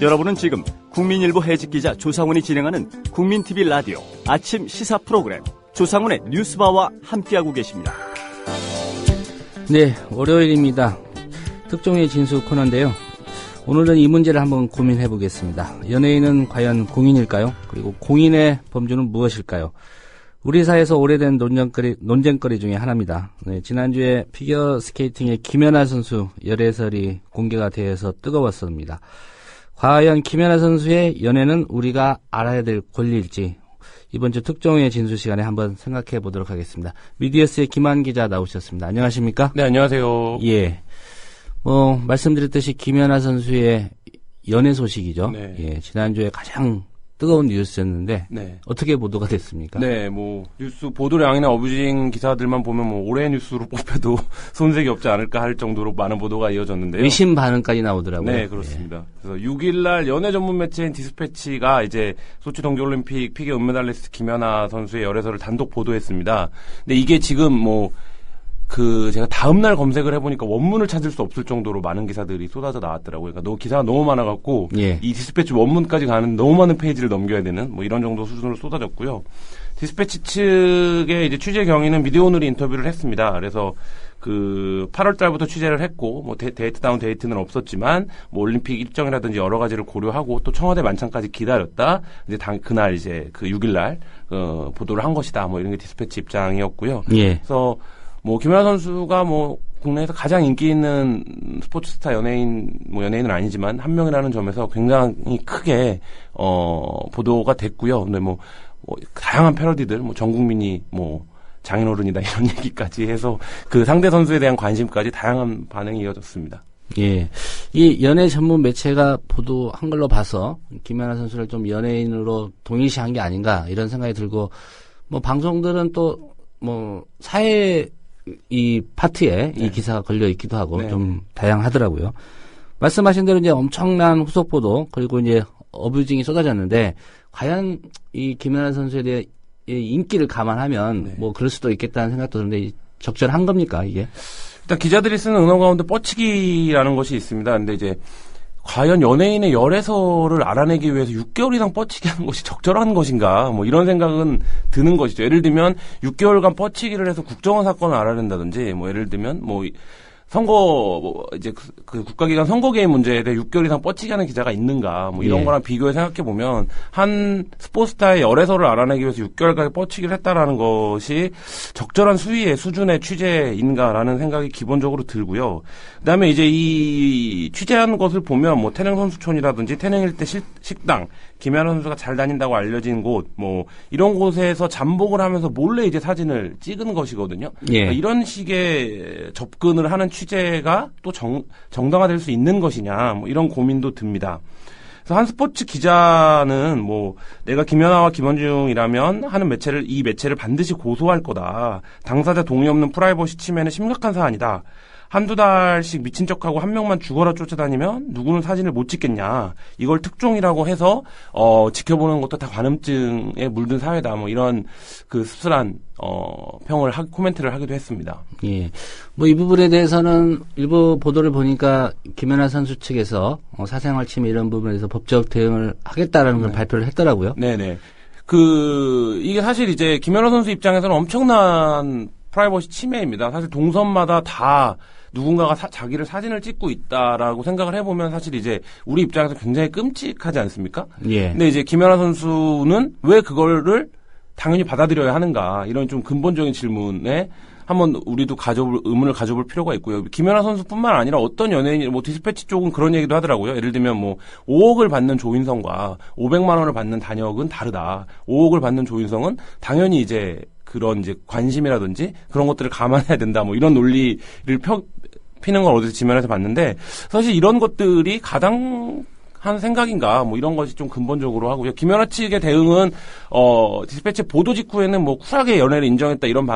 여러분은 지금 국민일보 해직기자 조상훈이 진행하는 국민TV 라디오 아침 시사 프로그램 조상훈의 뉴스바와 함께하고 계십니다. 네, 월요일입니다. 특종의 진수 코너인데요. 오늘은 이 문제를 한번 고민해 보겠습니다. 연예인은 과연 공인일까요? 그리고 공인의 범주는 무엇일까요? 우리 사회에서 오래된 논쟁거리 중에 하나입니다. 네, 지난주에 피겨스케이팅의 김연아 선수 열애설이 공개가 되어서 뜨거웠습니다. 과연 김연아 선수의 연애는 우리가 알아야 될 권리일지 이번 주 특종의 진수 시간에 한번 생각해 보도록 하겠습니다. 미디어스의 김한 기자 나오셨습니다. 안녕하십니까? 네, 안녕하세요. 예. 말씀드렸듯이 김연아 선수의 연애 소식이죠. 네. 예, 지난주에 가장 뜨거운 뉴스였는데 네. 어떻게 보도가 됐습니까? 네, 뉴스 보도량이나 어뷰징 기사들만 보면 올해 뉴스로 뽑혀도 손색이 없지 않을까 할 정도로 많은 보도가 이어졌는데요. 의심 반응까지 나오더라고요. 네, 그렇습니다. 예. 그래서 6일날 연예 전문 매체인 디스패치가 이제 소치 동계올림픽 피겨 은메달리스트 김연아 선수의 열애설을 단독 보도했습니다. 근데 이게 지금 제가 다음날 검색을 해보니까 원문을 찾을 수 없을 정도로 많은 기사들이 쏟아져 나왔더라고요. 그러니까 기사가 너무 많아갖고, 예. 이 디스패치 원문까지 가는 너무 많은 페이지를 넘겨야 되는, 이런 정도 수준으로 쏟아졌고요. 디스패치 측의 이제 취재 경위는 미디어오늘이 인터뷰를 했습니다. 그래서 8월 달부터 취재를 했고, 데이트다운 데이트는 없었지만, 올림픽 일정이라든지 여러 가지를 고려하고, 또 청와대 만찬까지 기다렸다, 이제 그날 이제 6일날, 보도를 한 것이다, 이런 게 디스패치 입장이었고요. 예. 그래서, 김연아 선수가 국내에서 가장 인기 있는 스포츠 스타 연예인은 아니지만 한 명이라는 점에서 굉장히 크게, 보도가 됐고요. 근데 다양한 패러디들, 전 국민이 장인어른이다 이런 얘기까지 해서 그 상대 선수에 대한 관심까지 다양한 반응이 이어졌습니다. 예. 이 연예 전문 매체가 보도한 걸로 봐서 김연아 선수를 좀 연예인으로 동일시한 게 아닌가 이런 생각이 들고, 방송들은 또, 사회 이 파트에 네. 이 기사가 걸려 있기도 하고 네. 좀 다양하더라고요. 말씀하신 대로 이제 엄청난 후속 보도 그리고 이제 어뷰징이 쏟아졌는데 과연 이 김연아 선수에 대해 인기를 감안하면 네. 그럴 수도 있겠다는 생각도 드는데 적절한 겁니까 이게? 일단 기자들이 쓰는 은어 가운데 뻗치기라는 것이 있습니다. 근데 이제 과연 연예인의 열애설을 알아내기 위해서 6개월 이상 뻗치기 하는 것이 적절한 것인가? 이런 생각은 드는 것이죠. 예를 들면 6개월간 뻗치기를 해서 국정원 사건을 알아낸다든지, 예를 들면 선거 이제 그 국가기관 선거 개입 문제에 대해 6개월 이상 뻗치기 하는 기자가 있는가? 이런 예. 거랑 비교해 생각해 보면 한 스포츠스타의 열애설을 알아내기 위해서 6개월까지 뻗치기를 했다라는 것이 적절한 수위의 수준의 취재인가라는 생각이 기본적으로 들고요. 그다음에 이제 이 취재한 것을 보면 태릉 선수촌이라든지 태릉 일대 식당, 김연아 선수가 잘 다닌다고 알려진 곳, 이런 곳에서 잠복을 하면서 몰래 이제 사진을 찍은 것이거든요. 예. 그러니까 이런 식의 접근을 하는 취재가 또 정당화될 수 있는 것이냐, 이런 고민도 듭니다. 그래서 한 스포츠 기자는 내가 김연아와 김원중이라면 이 매체를 반드시 고소할 거다. 당사자 동의 없는 프라이버시 침해는 심각한 사안이다. 한두 달씩 미친 척하고 한 명만 죽어라 쫓아다니면 누구는 사진을 못 찍겠냐. 이걸 특종이라고 해서 지켜보는 것도 다 관음증에 물든 사회다. 이런 씁쓸한 코멘트를 하기도 했습니다. 예. 이 부분에 대해서는 일부 보도를 보니까 김연아 선수 측에서 사생활 침해 이런 부분에서 법적 대응을 하겠다라는 걸 발표를 했더라고요. 네네. 이게 사실 이제 김연아 선수 입장에서는 엄청난 프라이버시 침해입니다. 사실 동선마다 다 누군가가 자기를 사진을 찍고 있다라고 생각을 해보면 사실 이제 우리 입장에서 굉장히 끔찍하지 않습니까? 예. 근데 이제 김연아 선수는 왜 그거를 당연히 받아들여야 하는가 이런 좀 근본적인 질문에 한번 우리도 의문을 가져볼 필요가 있고요. 김연아 선수뿐만 아니라 어떤 연예인, 디스패치 쪽은 그런 얘기도 하더라고요. 예를 들면 5억을 받는 조인성과 500만 원을 받는 단역은 다르다. 5억을 받는 조인성은 당연히 이제 그런 이제 관심이라든지 그런 것들을 감안해야 된다. 이런 논리를 피는 걸 어디서 지면에서 봤는데 사실 이런 것들이 가당한 생각인가 이런 것이 좀 근본적으로 하고요. 김연아 측의 대응은 디스패치 보도 직후에는 쿨하게 연애를 인정했다 이런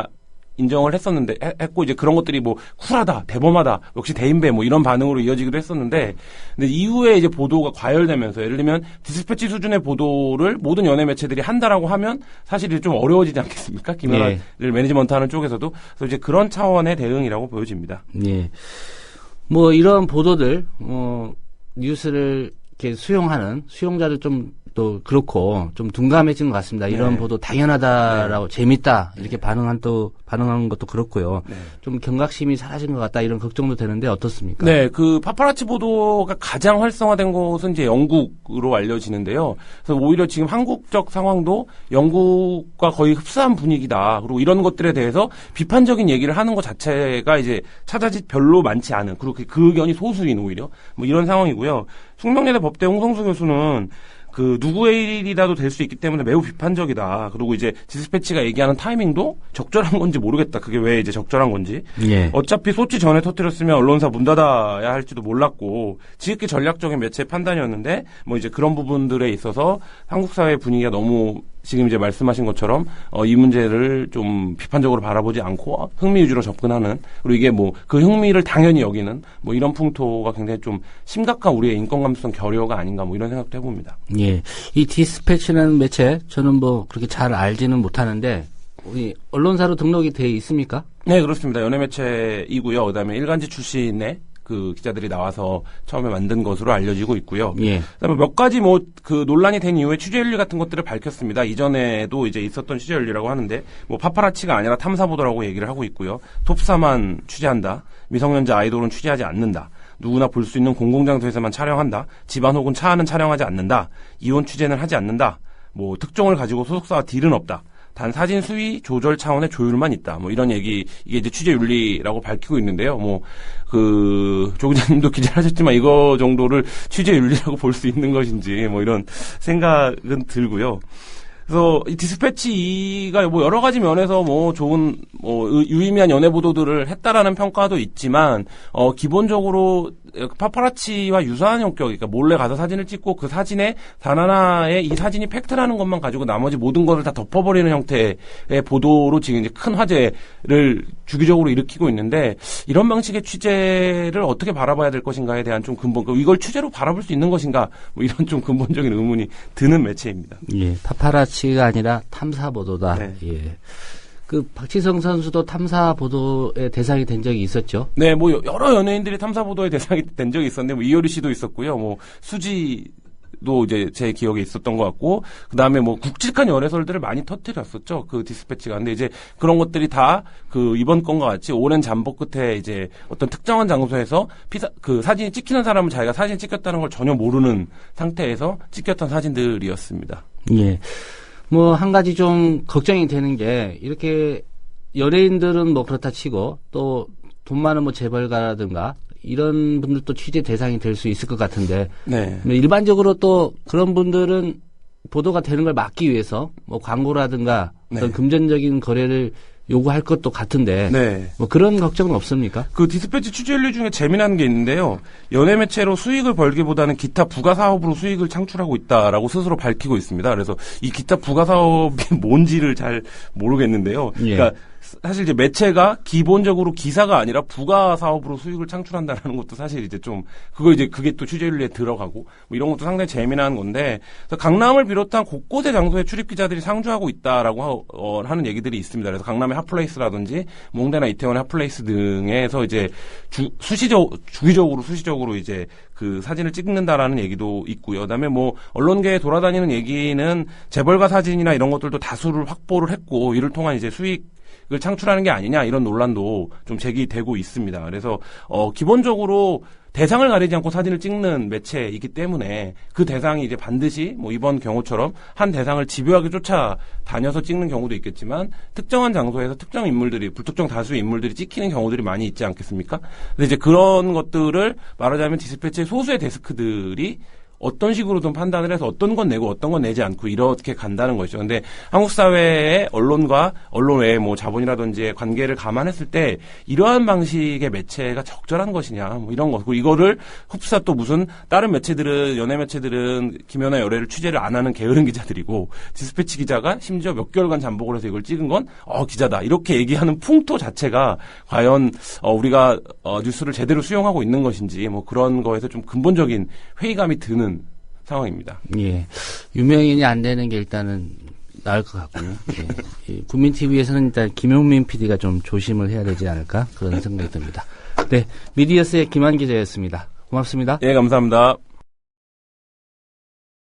인정을 했고 이제 그런 것들이 쿨하다, 대범하다, 역시 대인배 이런 반응으로 이어지기도 했었는데, 근데 이후에 이제 보도가 과열되면서 예를 들면 디스패치 수준의 보도를 모든 연예 매체들이 한다라고 하면 사실 이제 좀 어려워지지 않겠습니까? 김연아를 네. 매니지먼트하는 쪽에서도 그래서 이제 그런 차원의 대응이라고 보여집니다. 예. 이런 보도들, 뉴스를 이렇게 수용자들 좀 또 그렇고 좀 둔감해진 것 같습니다. 이런 네. 보도 당연하다라고 재밌다 이렇게 반응한 것도 그렇고요. 네. 좀 경각심이 사라진 것 같다 이런 걱정도 되는데 어떻습니까? 네, 그 파파라치 보도가 가장 활성화된 곳은 이제 영국으로 알려지는데요. 그래서 오히려 지금 한국적 상황도 영국과 거의 흡사한 분위기다. 그리고 이런 것들에 대해서 비판적인 얘기를 하는 것 자체가 이제 찾아짓 별로 많지 않은, 그리고 그 의견이 소수인 오히려 뭐 이런 상황이고요. 숙명여대 법대 홍성수 교수는 그 누구의 일이라도 될 수 있기 때문에 매우 비판적이다. 그리고 이제 디스패치가 얘기하는 타이밍도 적절한 건지 모르겠다. 그게 왜 이제 적절한 건지. 예. 어차피 소치 전에 터뜨렸으면 언론사 문 닫아야 할지도 몰랐고 지극히 전략적인 매체 판단이었는데 뭐 이제 그런 부분들에 있어서 한국 사회 분위기가 너무 지금 이제 말씀하신 것처럼 이 문제를 좀 비판적으로 바라보지 않고 흥미 위주로 접근하는, 그리고 이게 뭐 그 흥미를 당연히 여기는 뭐 이런 풍토가 굉장히 좀 심각한 우리의 인권 감수성 결여가 아닌가 뭐 이런 생각도 해봅니다. 예. 이 디스패치라는 매체 저는 뭐 그렇게 잘 알지는 못하는데 우리 언론사로 등록이 돼 있습니까? 네, 그렇습니다. 연예매체이고요. 그다음에 일간지 출신의 그 기자들이 나와서 처음에 만든 것으로 알려지고 있고요. 예. 그다음에 몇 가지 뭐 그 논란이 된 이후에 취재윤리 같은 것들을 밝혔습니다. 이전에도 이제 있었던 취재윤리라고 하는데 뭐 파파라치가 아니라 탐사보도라고 얘기를 하고 있고요. 톱사만 취재한다. 미성년자 아이돌은 취재하지 않는다. 누구나 볼 수 있는 공공장소에서만 촬영한다. 집안 혹은 차 안은 촬영하지 않는다. 이혼 취재는 하지 않는다. 뭐 특종을 가지고 소속사와 딜은 없다. 단 사진 수위 조절 차원의 조율만 있다. 뭐 이런 얘기, 이게 이제 취재 윤리라고 밝히고 있는데요. 뭐 조 기자님도 기자를 하셨지만 이거 정도를 취재 윤리라고 볼 수 있는 것인지 뭐 이런 생각은 들고요. 그래서 이 디스패치가 뭐 여러 가지 면에서 뭐 좋은 뭐 유의미한 연예 보도들을 했다라는 평가도 있지만 기본적으로 파파라치와 유사한 성격, 그러니까 몰래 가서 사진을 찍고 그 사진에 단 하나의 이 사진이 팩트라는 것만 가지고 나머지 모든 것을 다 덮어버리는 형태의 보도로 지금 이제 큰 화제를 주기적으로 일으키고 있는데, 이런 방식의 취재를 어떻게 바라봐야 될 것인가에 대한 좀 이걸 취재로 바라볼 수 있는 것인가 뭐 이런 좀 근본적인 의문이 드는 매체입니다. 예, 파파라치가 아니라 탐사보도다. 네. 예. 그 박지성 선수도 탐사보도의 대상이 된 적이 있었죠. 네, 뭐 여러 연예인들이 탐사보도의 대상이 된 적이 있었는데, 뭐 이효리 씨도 있었고요. 뭐 수지도 이제 제 기억에 있었던 것 같고, 그 다음에 뭐 굵직한 열애설들을 많이 터뜨렸었죠. 그 디스패치가. 근데 이제 그런 것들이 다 그 이번 건과 같이 오랜 잠복 끝에 이제 어떤 특정한 장소에서 그 사진이 찍히는 사람은 자기가 사진 찍혔다는 걸 전혀 모르는 상태에서 찍혔던 사진들이었습니다. 예. 뭐 한 가지 좀 걱정이 되는 게, 이렇게 연예인들은 뭐 그렇다 치고 또 돈 많은 뭐 재벌가라든가 이런 분들도 취재 대상이 될 수 있을 것 같은데, 네. 일반적으로 또 그런 분들은 보도가 되는 걸 막기 위해서 뭐 광고라든가 어떤 네. 금전적인 거래를 요구할 것도 같은데, 네. 뭐 그런 걱정은 없습니까? 그 디스패치 취재윤리 중에 재미난 게 있는데요. 연예 매체로 수익을 벌기보다는 기타 부가 사업으로 수익을 창출하고 있다라고 스스로 밝히고 있습니다. 그래서 이 기타 부가 사업이 뭔지를 잘 모르겠는데요. 예. 그러니까 사실 이제 매체가 기본적으로 기사가 아니라 부가 사업으로 수익을 창출한다는 것도 사실 이제 좀 그게 또 취재윤리에 들어가고 뭐 이런 것도 상당히 재미난 건데, 그래서 강남을 비롯한 곳곳의 장소에 출입 기자들이 상주하고 있다라고 하는 얘기들이 있습니다. 그래서 강남의 핫플레이스라든지 몽대나 이태원의 핫플레이스 등에서 이제 주기적으로 이제 그 사진을 찍는다라는 얘기도 있고요. 그다음에 뭐 언론계에 돌아다니는 얘기는 재벌가 사진이나 이런 것들도 다수를 확보를 했고, 이를 통한 이제 수익을 창출하는 게 아니냐 이런 논란도 좀 제기되고 있습니다. 그래서 기본적으로 대상을 가리지 않고 사진을 찍는 매체이기 때문에 그 대상이 이제 반드시 뭐 이번 경우처럼 한 대상을 집요하게 쫓아다녀서 찍는 경우도 있겠지만, 특정한 장소에서 특정 인물들이, 불특정 다수의 인물들이 찍히는 경우들이 많이 있지 않겠습니까? 근데 이제 그런 것들을 말하자면 디스패치의 소수의 데스크들이 어떤 식으로든 판단을 해서 어떤 건 내고 어떤 건 내지 않고 이렇게 간다는 것이죠. 근데 한국 사회의 언론과 언론 외의 뭐 자본이라든지 관계를 감안했을 때 이러한 방식의 매체가 적절한 것이냐 뭐 이런 거. 그리고 이거를 흡사 또 무슨 다른 매체들은, 연예 매체들은 김연아 열애를 취재를 안 하는 게으른 기자들이고, 디스패치 기자가 심지어 몇 개월간 잠복을 해서 이걸 찍은 건 기자다 이렇게 얘기하는 풍토 자체가 과연 우리가 뉴스를 제대로 수용하고 있는 것인지 뭐 그런 거에서 좀 근본적인 회의감이 드는 상황입니다. 예. 유명인이 안 되는 게 일단은 나을 것 같고요. 예. 국민 TV에서는 일단 김용민 PD가 좀 조심을 해야 되지 않을까 그런 생각이 듭니다. 네, 미디어스의 김한 기자였습니다. 고맙습니다. 예, 감사합니다.